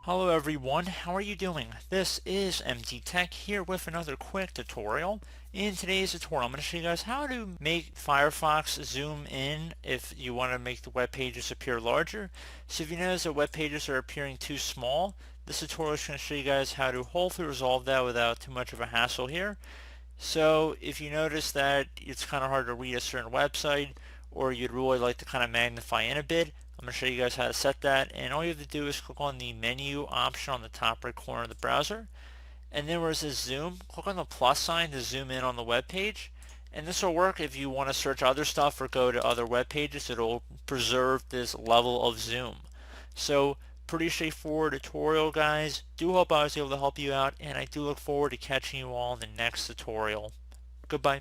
Hello everyone, how are you doing? This is MT Tech here with another quick tutorial. In today's tutorial, I'm going to show you guys how to make Firefox zoom in if you want to make the web pages appear larger. So if you notice that web pages are appearing too small, this tutorial is going to show you guys how to hopefully resolve that without too much of a hassle here. So if you notice that it's kind of hard to read a certain website or you'd really like to kind of magnify in a bit, I'm going to show you guys how to set that, and all you have to do is click on the menu option on the top right corner of the browser, and then where it says zoom, click on the plus sign to zoom in on the web page. And this will work if you want to search other stuff or go to other web pages. It'll preserve this level of zoom. So pretty straightforward tutorial, guys. Do hope I was able to help you out, and I do look forward to catching you all in the next tutorial. Goodbye.